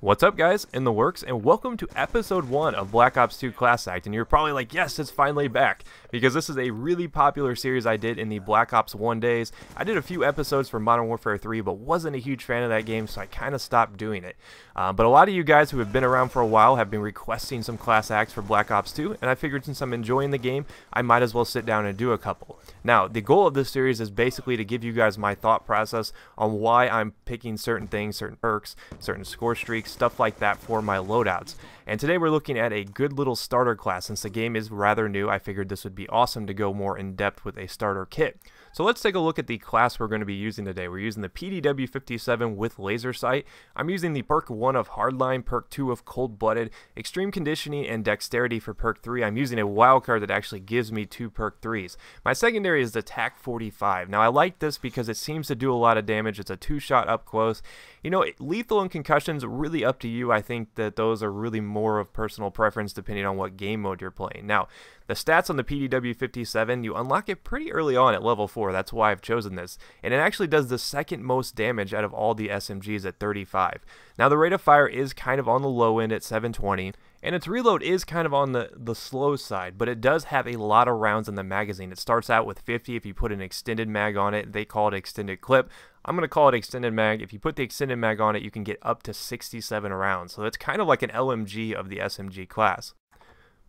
What's up, guys, in the works, and welcome to episode 1 of Black Ops 2 Class Act. And you're probably like, yes, it's finally back, because this is a really popular series I did in the Black Ops 1 days. I did a few episodes for Modern Warfare 3, but wasn't a huge fan of that game, so I kind of stopped doing it. But a lot of you guys who have been around for a while have been requesting some Class Acts for Black Ops 2, and I figured since I'm enjoying the game, I might as well sit down and do a couple. Now, the goal of this series is basically to give you guys my thought process on why I'm picking certain things, certain perks, certain score streaks, stuff like that for my loadouts. And today we're looking at a good little starter class. Since the game is rather new, I figured this would be awesome to go more in depth with a starter kit. So let's take a look at the class we're going to be using today. We're using the PDW-57 with laser sight. I'm using the perk 1 of hardline, perk 2 of cold-blooded, extreme conditioning, and dexterity for perk 3. I'm using a wild card that actually gives me 2 perk 3s. My secondary is the TAC 45. Now I like this because it seems to do a lot of damage. It's a 2-shot up close. You know, lethal and concussions are really up to you. I think that those are really more of personal preference depending on what game mode you're playing. Now, the stats on the PDW-57, you unlock it pretty early on at level 4. That's why I've chosen this. And it actually does the second most damage out of all the SMGs at 35. Now, the rate of fire is kind of on the low end at 720. And its reload is kind of on the slow side, but it does have a lot of rounds in the magazine. It starts out with 50 if you put an extended mag on it. They call it extended clip. I'm going to call it extended mag. If you put the extended mag on it, you can get up to 67 rounds. So it's kind of like an LMG of the SMG class.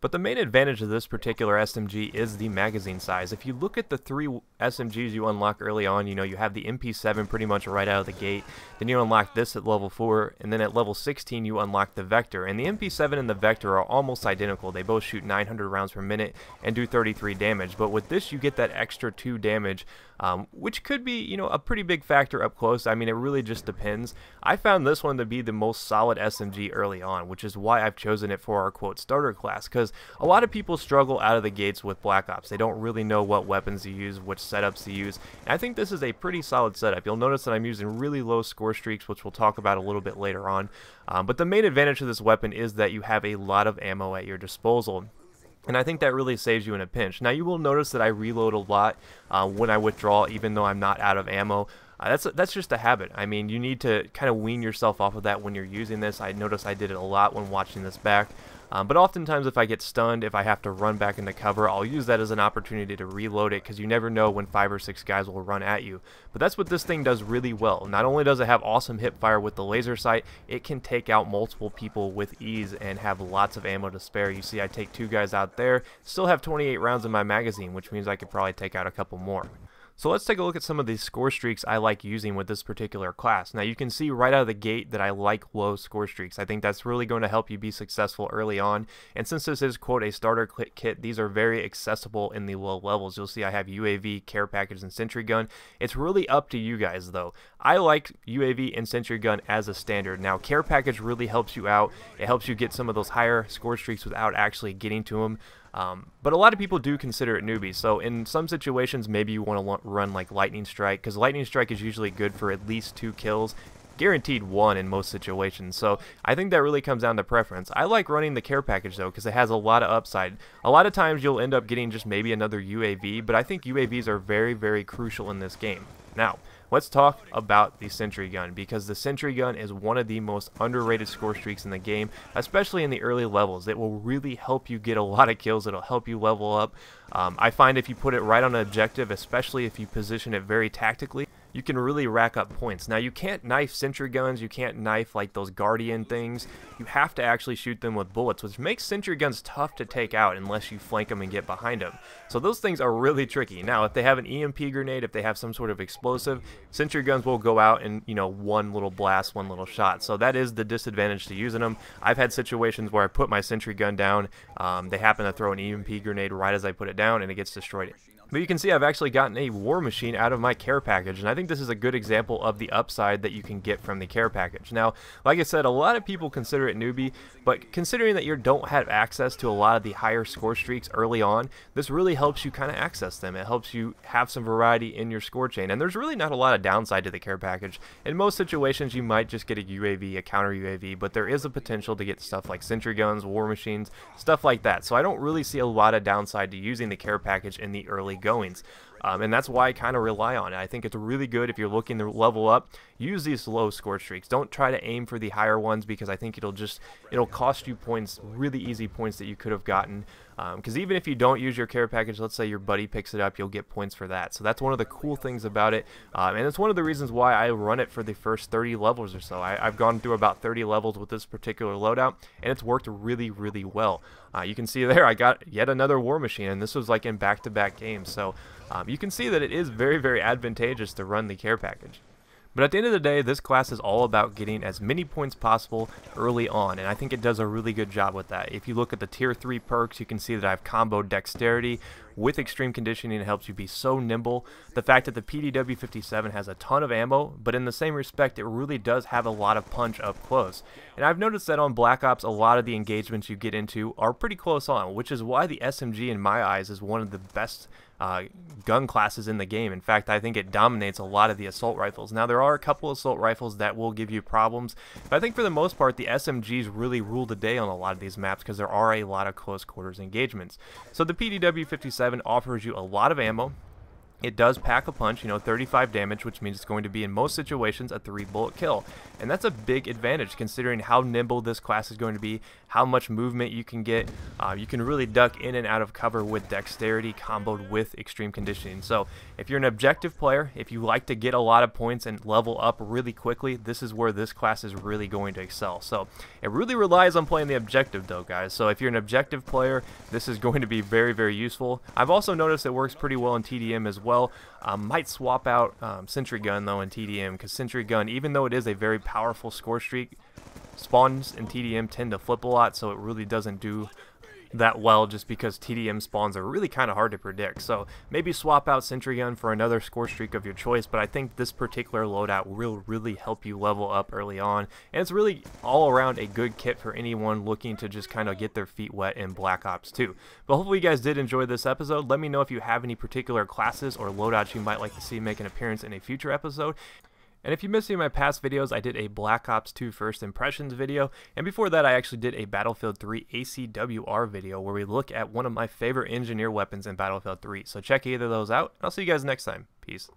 But the main advantage of this particular SMG is the magazine size. If you look at the 3 SMGs you unlock early on, you know, you have the MP7 pretty much right out of the gate, then you unlock this at level 4, and then at level 16 you unlock the Vector. And the MP7 and the Vector are almost identical. They both shoot 900 rounds per minute and do 33 damage. But with this you get that extra 2 damage, which could be, you know, a pretty big factor up close. I mean, it really just depends. I found this one to be the most solid SMG early on, which is why I've chosen it for our quote starter class, because a lot of people struggle out of the gates with Black Ops. They don't really know what weapons to use, which setups to use, and I think this is a pretty solid setup. You'll notice that I'm using really low score streaks, which we'll talk about a little bit later on, but the main advantage of this weapon is that you have a lot of ammo at your disposal. And I think that really saves you in a pinch. Now, you will notice that I reload a lot when I withdraw, even though I'm not out of ammo. That's just a habit. I mean, you need to kind of wean yourself off of that when you're using this. I noticed I did it a lot when watching this back. But oftentimes if I get stunned, if I have to run back into cover, I'll use that as an opportunity to reload it, because you never know when 5 or 6 guys will run at you. But that's what this thing does really well. Not only does it have awesome hip fire with the laser sight, it can take out multiple people with ease and have lots of ammo to spare. You see I take 2 guys out there, still have 28 rounds in my magazine, which means I could probably take out a couple more. So let's take a look at some of the score streaks I like using with this particular class. Now you can see right out of the gate that I like low score streaks. I think that's really going to help you be successful early on. And since this is quote a starter kit, these are very accessible in the low levels. You'll see I have UAV, care package, and sentry gun. It's really up to you guys though. I like UAV and sentry gun as a standard. Now care package really helps you out. It helps you get some of those higher score streaks without actually getting to them. But a lot of people do consider it newbies, so in some situations maybe you want to run like Lightning Strike, because Lightning Strike is usually good for at least 2 kills, guaranteed 1 in most situations. So I think that really comes down to preference. I like running the care package though, because it has a lot of upside. A lot of times you'll end up getting just maybe another UAV, but I think UAVs are very, very crucial in this game. Now, let's talk about the sentry gun, because the sentry gun is one of the most underrated score streaks in the game, especially in the early levels. It will really help you get a lot of kills. It'll help you level up. I find if you put it right on an objective, especially if you position it very tactically, you can really rack up points. Now, you can't knife sentry guns, you can't knife like those Guardian things. You have to actually shoot them with bullets, which makes sentry guns tough to take out unless you flank them and get behind them. So those things are really tricky. Now, if they have an EMP grenade, if they have some sort of explosive, sentry guns will go out in, you know, one little blast, one little shot. So that is the disadvantage to using them. I've had situations where I put my sentry gun down, they happen to throw an EMP grenade right as I put it down, and it gets destroyed. But you can see I've actually gotten a war machine out of my care package, and I think this is a good example of the upside that you can get from the care package. Now, like I said, a lot of people consider it newbie, but considering that you don't have access to a lot of the higher score streaks early on, this really helps you kind of access them. It helps you have some variety in your score chain, and there's really not a lot of downside to the care package. In most situations, you might just get a UAV, a counter UAV, but there is a potential to get stuff like sentry guns, war machines, stuff like that. So I don't really see a lot of downside to using the care package in the early goings. and that's why I kind of rely on it. I think it's really good if you're looking to level up. Use these low score streaks. Don't try to aim for the higher ones, because I think it'll cost you points, really easy points that you could have gotten. Because even if you don't use your care package, let's say your buddy picks it up, you'll get points for that. So that's one of the cool things about it, and it's one of the reasons why I run it for the first 30 levels or so. I've gone through about 30 levels with this particular loadout, and it's worked really, really well. You can see there I got yet another war machine, and this was like in back-to-back games. So you can see that it is very, very advantageous to run the care package. But at the end of the day, this class is all about getting as many points possible early on, and I think it does a really good job with that. If you look at the tier 3 perks, you can see that I've comboed dexterity with extreme conditioning. It helps you be so nimble. The fact that the PDW-57 has a ton of ammo, but in the same respect, it really does have a lot of punch up close. And I've noticed that on Black Ops, a lot of the engagements you get into are pretty close on, which is why the SMG, in my eyes, is one of the best gun classes in the game. In fact, I think it dominates a lot of the assault rifles. Now, there are a couple assault rifles that will give you problems, but I think for the most part, the SMGs really rule the day on a lot of these maps, because there are a lot of close quarters engagements. So the PDW-57 offers you a lot of ammo. It does pack a punch, 35 damage, which means it's going to be in most situations a 3-bullet kill. And that's a big advantage considering how nimble this class is going to be, how much movement you can get. You can really duck in and out of cover with dexterity comboed with extreme conditioning. So if you're an objective player, if you like to get a lot of points and level up really quickly, this is where this class is really going to excel. So it really relies on playing the objective though, guys. So if you're an objective player, this is going to be very, very useful. I've also noticed it works pretty well in TDM as well. Might swap out Sentry Gun though in TDM, because Sentry Gun, even though it is a very powerful score streak, spawns in TDM tend to flip a lot, so it really doesn't do that well, just because TDM spawns are really kind of hard to predict. So maybe swap out Sentry Gun for another score streak of your choice, but I think this particular loadout will really help you level up early on, and it's really all around a good kit for anyone looking to just kind of get their feet wet in Black Ops 2. But hopefully you guys did enjoy this episode. Let me know if you have any particular classes or loadouts you might like to see make an appearance in a future episode. And if you missed any of my past videos, I did a Black Ops 2 First Impressions video, and before that I actually did a Battlefield 3 ACWR video where we look at one of my favorite engineer weapons in Battlefield 3. So check either of those out, and I'll see you guys next time. Peace.